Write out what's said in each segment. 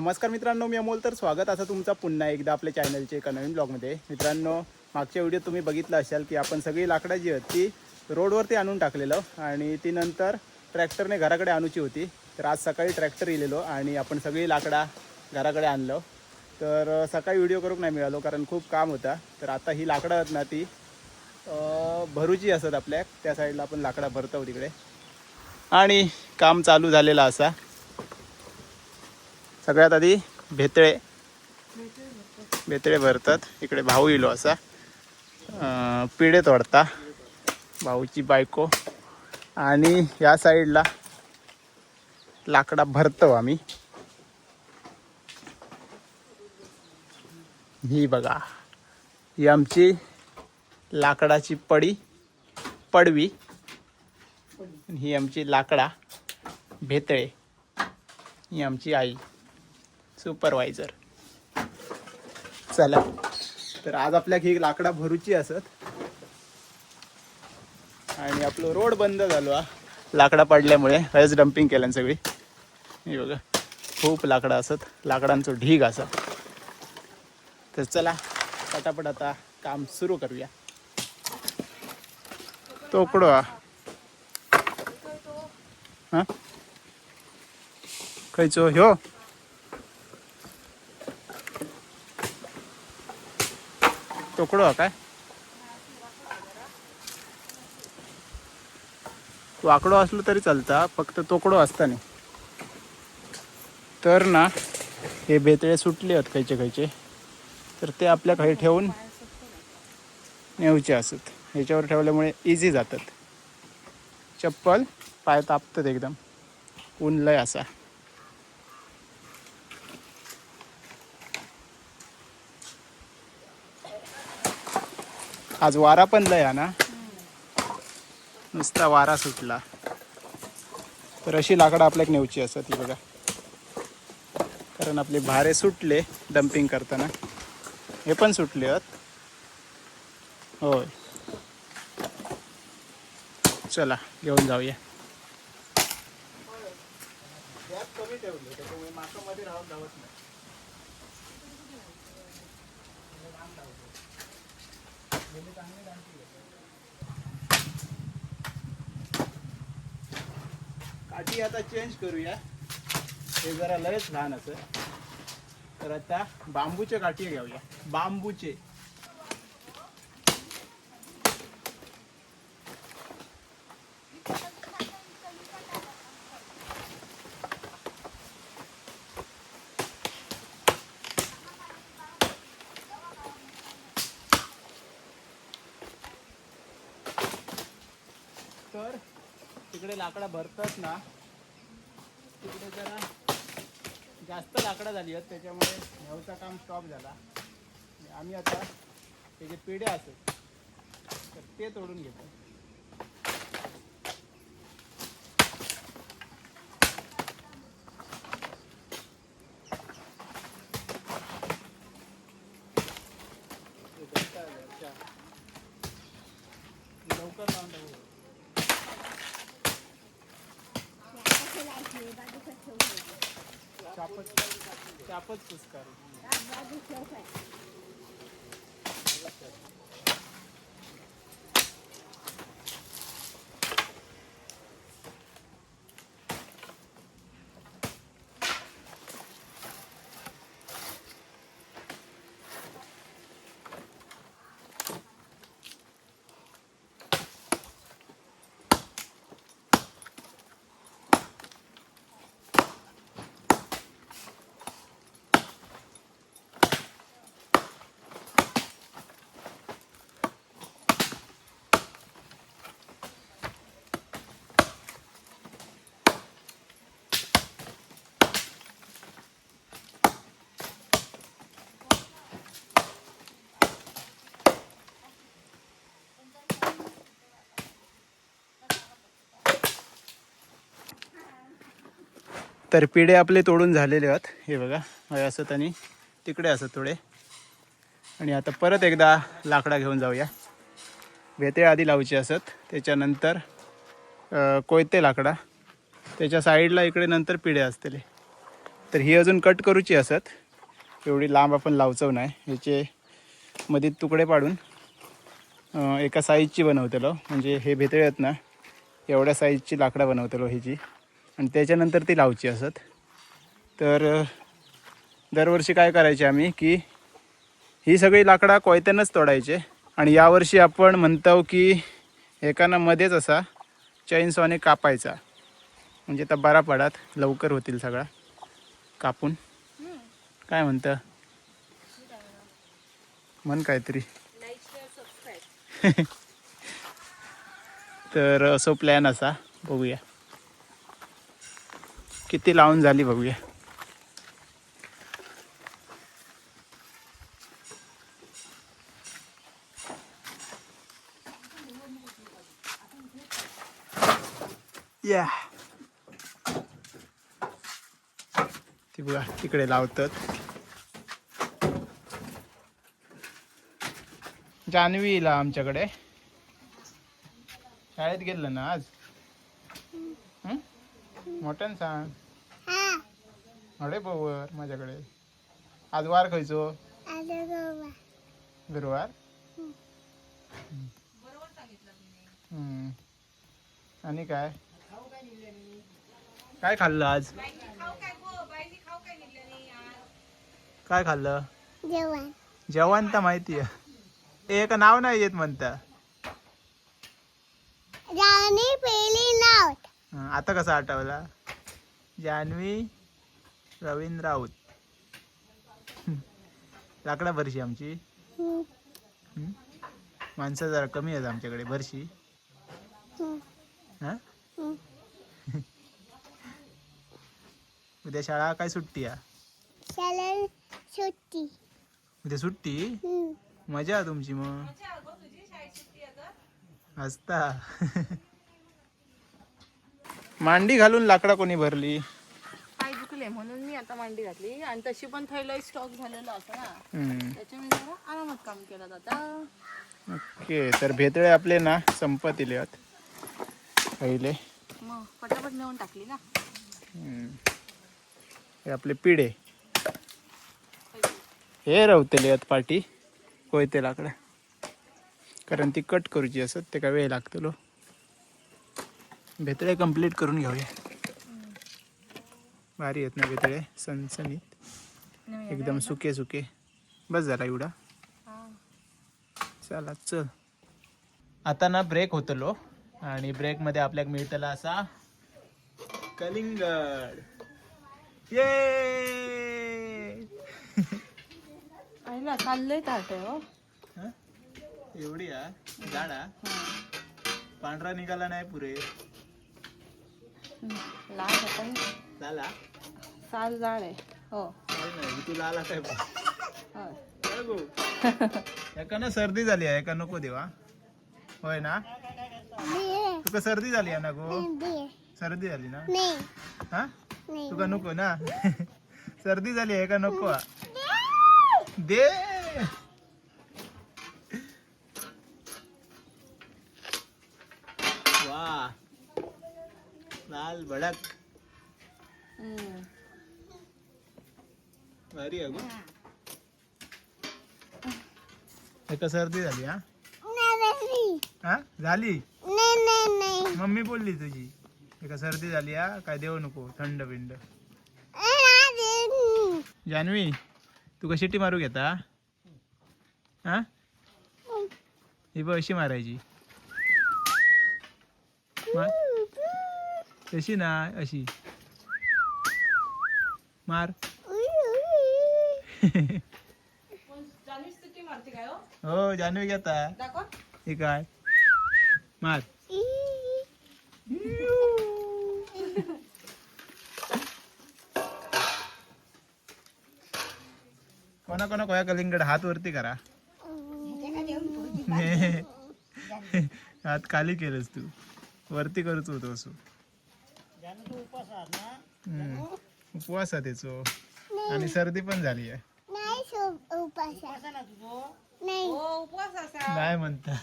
नमस्कार मित्रांनो, मी अमोल. तर स्वागत असं तुमचा पुन्हा एकदा आपल्या चॅनलच्या एका नवीन ब्लॉगमध्ये. मित्रांनो, मागच्या व्हिडिओ तुम्ही बघितलं असाल की आपण सगळी लाकडं जी आहेत ती रोडवरती आणून टाकलेलं आणि ती नंतर ट्रॅक्टरने घराकडे आणूची होती. तर आज सकाळी ट्रॅक्टर इलेलो आणि आपण सगळी लाकडा घराकडे आणलो. तर सकाळी व्हिडिओ करूक नाही मिळालो कारण खूप काम होता. तर आता ही लाकडं आहेत ना ती भरूची असत आपल्या त्या साईडला आपण लाकडा भरतो तिकडे आणि काम चालू झालेलं असा. सगळ्यात आधी भेतळे भरतात. इकडे भाऊ इलो असा पिढे तोडता भाऊची बायको आणि या साईडला लाकडा भरतो आम्ही. ही बघा, ही आमची लाकडाची पडवी. ही आमची लाकडा भेतळे. ही आमची आई सुपरवायझर. चला, तर आज आपल्याक ही लाकडा भरूची असत आणि आपलं रोड बंद झालो हा लाकडा पडल्यामुळे. हेच डम्पिंग केल्यान सगळी. हे बघा, खूप लाकडा असत, लाकडांचं ढीग असत. तर चला पटापट आता काम सुरू करूया. तोकडो हा खयचो ह्यो तोकडो काय वाकडो असलो तरी चालता, फक्त तोकडो असता नाही. तर ना हे बेतळे सुटले आहेत खयचे तर ते आपल्या काही ठेवून नेऊचे असत. ह्याच्यावर ठेवल्यामुळे इझी जातात. चप्पल पाय तापतात एकदम, ऊन लय असा. आज वारा पण लय आहे ना, नुसता वारा सुटला. तर अशी लाकडं आपल्याक नेऊची असत. ही बघा, कारण आपले भारे सुटले डम्पिंग करताना. हे पण सुटले आहेत. होय, चला घेऊन जाऊया. कमी ठेवले त्याच्यामुळे माकामध्ये राहत नाही. काठी आता चेंज करूया. हे जरा लयच लहान असं. तर आता बांबूचे काठी घेऊया. बांबूचे तर तिकडे लाकडा भरतात ना, तिकडे जरा जास्त लाकडा झाली आहेत त्याच्यामुळे नेवचा काम स्टॉप झाला. आम्ही आता त्याचे पिढे असत तर ते तोडून घेतो. लवकर लावून टाकू. चापच पुस्कार. तर पिढे आपले तोडून झालेले आहेत. हे बघा, हे असत आणि तिकडे असत थोडे. आणि आता परत एकदा लाकडा घेऊन जाऊया. भेते आधी लावची असत, त्याच्यानंतर कोयते लाकडा, त्याच्या साईडला इकडे नंतर पिढे असतले. तर ही अजून कट करूची असत. एवढी लांब आपण लावचव नाही. ह्याचे मध्ये तुकडे पाडून एका साईजची बनवतेलो. म्हणजे हे भेतळे आहेत ना, एवढ्या साईजची लाकडं बनवतेलो ह्याची, आणि त्याच्यानंतर ती लावची असत. तर दरवर्षी काय करायचे आम्ही की ही सगळी लाकडा कोयत्यानंच तोडायचे. आणि यावर्षी आपण म्हणतो की एकानं मध्येच असा चैनसॉने कापायचा, म्हणजे तर बरा पडात लवकर होतील सगळा कापून. काय म्हणतं म्हण काहीतरी. तर असो प्लॅन असा. बघूया किती लावून झाली बघूया. या ती बघा तिकडे लावतात. जान्हवीला आमच्याकडे शाळेत गेलं ना आज. मोठ्यानं सांग. अरे पोवर माझ्याकडे आज वार खायचो. गुरुवार. आणि काय काय खाल्लं आज? काय खाल्लं? जेवण तर माहिती आहे. एक नाव नाही येत म्हणता. आता कसा आठवला? जान्हवी रवींद्र राऊत. लाकडा भरशी आमची. माणसं जरा कमी आहेत आमच्याकडे भरशी. हा उद्या शाळा काय सुट्टी आहे? उद्या सुट्टी. मजा तुमची मग असता. मांडी घालून लाकडा कोणी भरली? पाय दुखले म्हणून मी आता मांडी घातली. आणि तशी पण थैला स्टॉक झालेला असं ना, त्याच्यामुळे जरा आरामात काम केलं जातं. ओके. तर भेतळे आपले ना संपत इले पहिले. मग पटापट नेऊन टाकली ना. हे आपले पिढे हे रवतले आहेत पाठी कोयते लाकडा, कारण ती कट करूची असत. ते काय वेळ लागतलो. भेतळे कंप्लीट करून घेऊया. भारी आहेत ना भेतळे, सणसणीत एकदम सुके सुके. बस झाला एवढा. चला चल. आता ना ब्रेक होतलो आणि ब्रेकमध्ये आपल्याला मिळतला असा कलिंगड. ये आईला चाललंय ताट हो. एवढी झाडा पांढरा निघाला नाही पुरे. लाल पण लाला साल जाड आहे हो. नाही तू लाला काय हो. एका ना सर्दी झाली आहे का नको देवा. होय ना तुका सर्दी झाली आहे ना गो. सर्दी झाली ना. हा तुका नको ना. सर्दी झाली आहे का नको दे. वा लाल भडक भारी आहे गो. एका सर्दी झाली. हा झाली. मम्मी बोलली तुझी एका सर्दी झाली. काय देऊ नको थंड बिंड. जान्हवी तू कशी टी मारू घेता? हा ही बघ अशी मारायची. तशी ना अशी मार. हो जान्हवी घेता. हे काय मार. कोणा कोणा कोया कलिंगड हात वरती करा. हात खाली केलंस तू. वरती करूच होतो असो. उपवास आहे त्याचो आणि सर्दी पण झाली आहे. नाही म्हणता.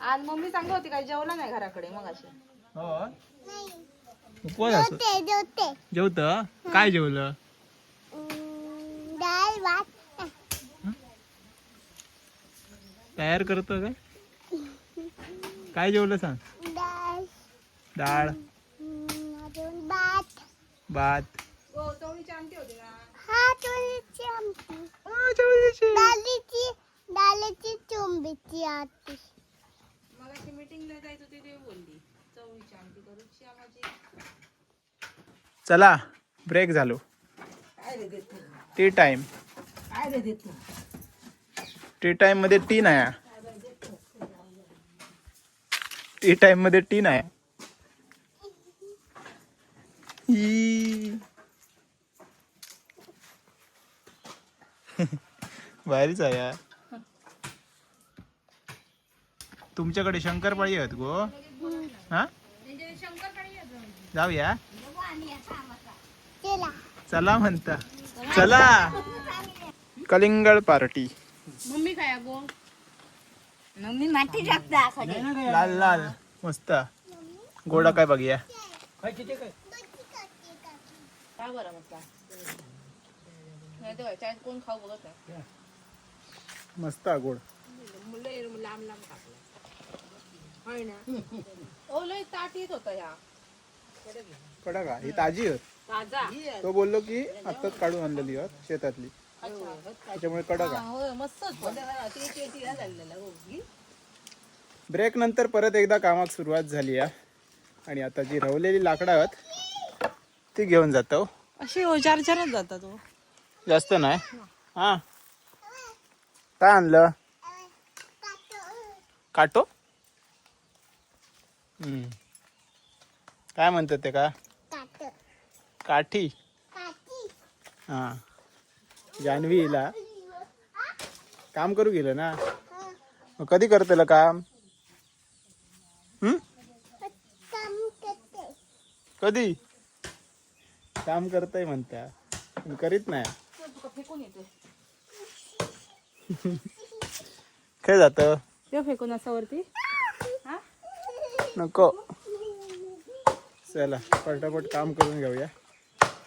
आज मम्मी सांगत होती काय जेवला नाही घराकडे मग अशी. हो उपवास असो जेवत काय जेवलं डाळ भात तयार करतो काय जेवलं सांग डाळ डाळ अजून भात भात हो चवळीची आमटी होती ना. हा चवळीची आमटी डाळीची चुंबीची आमटी मग अशी मीटिंगला जायचं होती ते बोलली चवळीची आमटी करूची आम्हाची. चला ब्रेक झालो टी टाइम टी टाइम मध्ये टी नाही टी टाइम मध्ये टी नाही भारीच आहे यार. तुमच्याकडे शंकरपाळी आहेत गो हा जाऊया चला चला म्हणता चला कलिंगड पार्टी मम्मी काय गो मम्मी माती टाकता लाल लाल मस्त गोडा काय बघूया काय बरं म्हटलं नाही तर काय कोण खाऊ बघत नाही. मस्त हा गोड लांब लांब टाकलं होय ना. ओ लय ताट येत होता ह्या कडा का ही ताजी आहेत ताजा. तो बोललो की आत्ताच काढून आणलेली आहेत शेतातली त्याच्यामुळे कडक आहे. होय मस्तच ब्रेक नंतर परत एकदा कामाक सुरुवात झाली आहे आणि आता जी रवलेली लाकडं आहेत ती घेऊन जातो. अशी चार चारच जातात तो जास्त नाही हा काय आणलं काटो काय म्हणतात ते का काठी हा जान्हवीला काम करू गेलं ना मग कधी करतेल काम कधी काम करताय म्हणत्या पण करीत नाही फेकून येतो काय जात ते फेकून असं वरती नको चला पटापट काम करून घेऊया.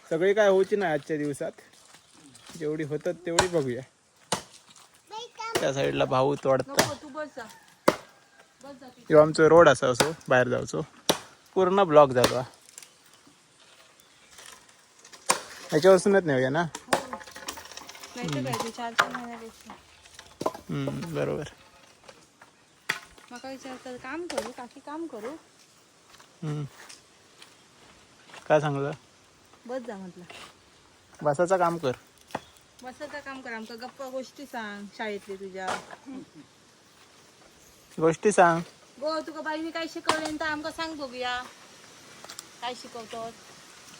सगळी काय होची नाही आजच्या दिवसात जेवढी होतात तेवढी बघूया. त्या साईडला भाऊ तोडता तू बस जा किंवा आमचं रोड असा असो बाहेर जायचो पूर्ण ब्लॉक झालो ह्याच्यापासूनच नेऊया ना नाही तर काय ते 4-4 महिन्यापेक्षा बरोबर मका विचारतात काम करू काकी काम करू काय सांगलं बस जा म्हटलं बसाचं काम कर बसाचं काम कर आमका गप्पा गोष्टी सांग शाळेतली तुझ्या गोष्टी सांग गो तुका बाईने काय शिकवले तर आमका सांग बघूया काय शिकवतो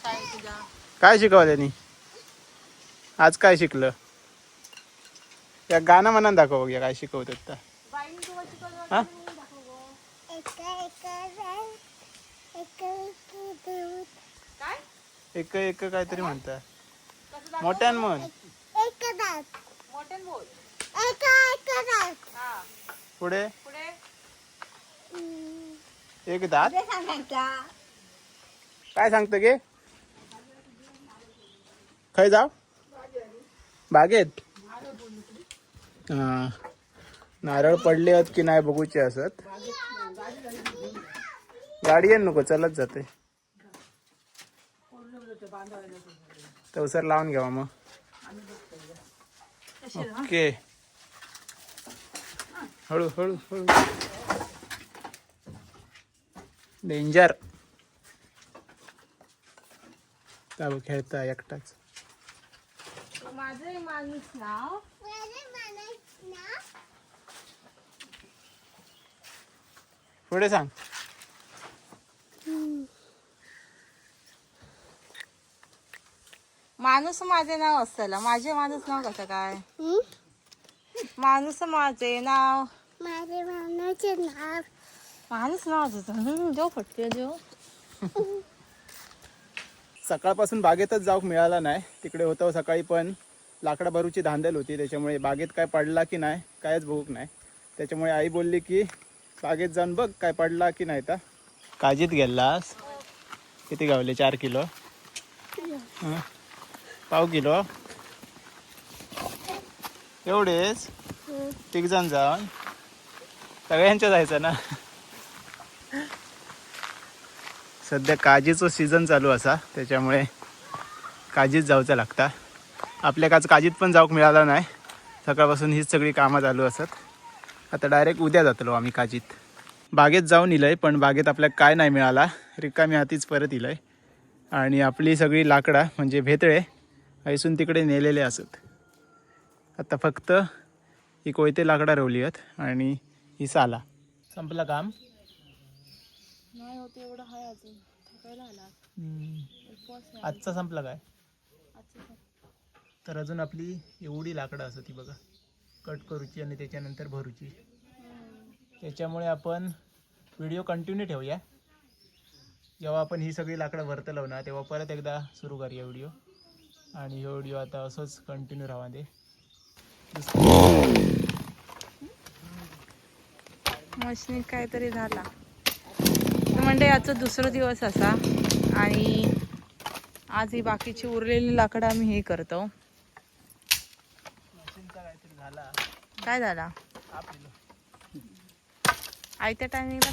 शाळेत तुझ्या काय शिकवल्यानी आज काय शिकलं या गाणं म्हणून दाखव बघूया काय शिकवतात तर बाईने तुला शिकवलं हा दाखव गो काय एक एक काहीतरी म्हणतात मोठ्यान म्हण मोठ्यान बोल हा पुढे पुढे एक दात काय सांगतं गे खय जाव बागेत हा नारळ पडले आहेत की नाही बघूचे असत गाडी येईन नको चलत जाते तवसर लावून घ्यावा मग ओके हळू हळू हळू डेंजर त्यावर खेळता एकटाच माझं माणूस नाव पुढे सांग माणूस माझे नाव असतं माझे माणूस नाव कसं काय माणूस माझे नाव माझे मानाचे नाव माणूस नाव जेव फटके जेव सकाळपासून बागेतच जाऊक मिळाला नाही तिकडे होतं सकाळी पण लाकडा भरूची धांदल होती त्याच्यामुळे बागेत काय पडला की नाही कायच बघूक नाही त्याच्यामुळे आई बोलली की बागेत जाऊन बघ काय पडला की नाही तर काजीत गेलास किती गावले? 4 किलो. हं. पाव किलो एवढेच. तिघ जण जाऊन सगळ्यांच्या जायचं ना. सध्या काजीचो सीझन चालू असा त्याच्यामुळे काजीच जाऊचं लागता. आपल्याक आज काजीत पण जाऊक मिळाला नाही. सकाळपासून हीच सगळी कामं चालू असत. आता डायरेक्ट उद्या जातलो आम्ही काजीत. बागेत जाऊन इलंय पण बागेत आपल्याला काय नाही मिळाला. रिकामी हातीच परत इलंय. आणि आपली सगळी लाकडा म्हणजे भेतळे ऐसून तिकडे नेलेले असत. आता फक्त ही कोयते लाकडा रवली आहेत आणि ही साला. संपलं काम. नाही होते एवढं हाय अजून. थकायला आला. उपवास आहे. आजचा संपला काय? आजचं संपलं. तर अजून आपली एवढी लाकडं असत ती बघा. कट करूची आणि त्याच्यानंतर भरूची. त्याच्यामुळे आपण व्हिडिओ कंटिन्यू ठेवूया. जेव्हा आपण ही सगळी लाकडं भरतलो ना तेव्हा परत एकदा सुरू करूया व्हिडिओ. आणि हे व्हिडिओ आता असंच कंटिन्यू राहा दे. मशीन काहीतरी झाला तर म्हणजे याचा दुसरा दिवस असा. आणि आज ही बाकीची उरलेली लाकडं आम्ही हे करतो. मशीनचा काहीतरी झाला. काय झाला? आपलं आयत्या टायमिंगला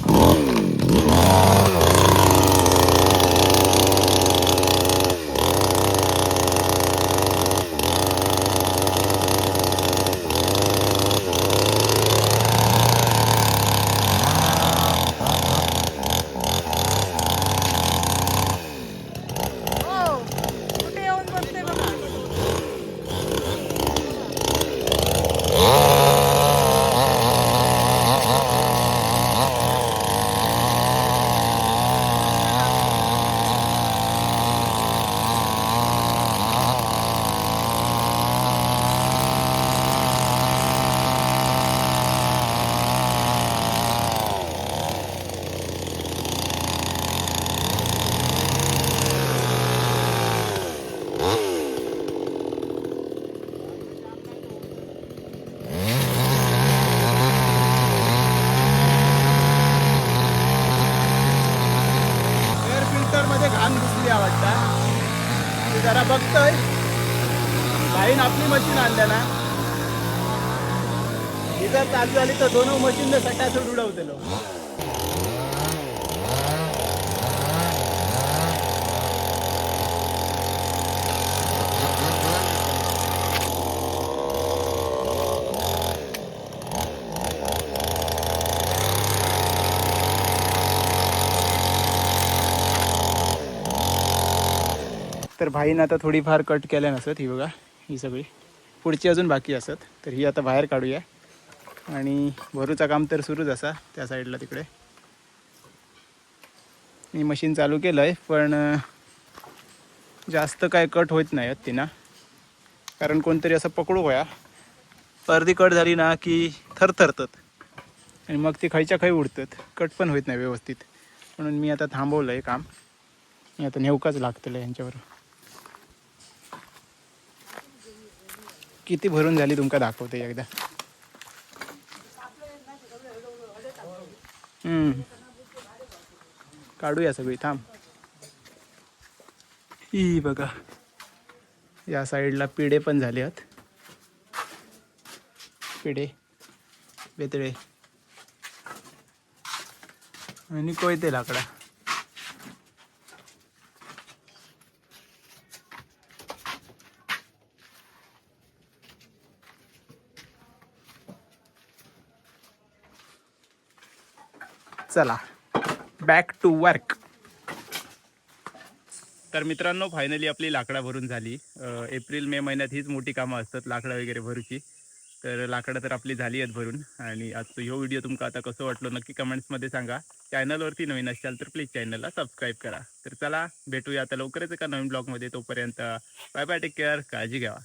कुठे येऊन बसते बघा. एअर फिल्टरमध्ये घाण घुसली वाटतं. ते जरा बघतोय. बाईन आपली मशीन आणल्या ना ही जर चालू झाली तर दोन मशीन सटासट उडवतलो. तर भाईनं आता थोडीफार कट केल्या नसत. ही बघा ही सगळी पुढची अजून बाकी असत. तर ही आता बाहेर काढूया. आणि भरूचा काम तर सुरूच असा त्या साईडला तिकडे. मी मशीन चालू केलं आहे पण जास्त काय कट होत नाही आहेत तिना. कारण कोणतरी असं पकडू होया अर्धी कट झाली ना की थरथरतात आणि मग ती खायच्या खाई उडतात. कट पण होत नाही व्यवस्थित. म्हणून मी आता थांबवलं आहे काम. मी आता नेवकाच लागतलं यांच्यावर. किती भरून झाली तुमका दाखवते एकदा. काढूया सगळी थांब. ही बघा या साईडला पिढे पण झाले आहेत. पिढे बेतळे आणि कोयते लाकडा. चला बॅक टू वर्क. तर मित्रांनो फायनली आपली लाकडा भरून झाली. एप्रिल मे महिन्यात हीच मोठी कामं असतात लाकडा वगैरे भरूची. तर लाकडं तर आपली झाली आहेत भरून. आणि आजचा ह्यो व्हिडिओ तुमका आता कसं वाटलो नक्की कमेंट्समध्ये सांगा. चॅनलवरती नवीन असाल तर प्लीज चॅनलला सबस्क्राईब करा. तर चला भेटूया आता लवकरच एका नवीन ब्लॉगमध्ये. तोपर्यंत बाय बाय, टेक केअर, काळजी घ्या.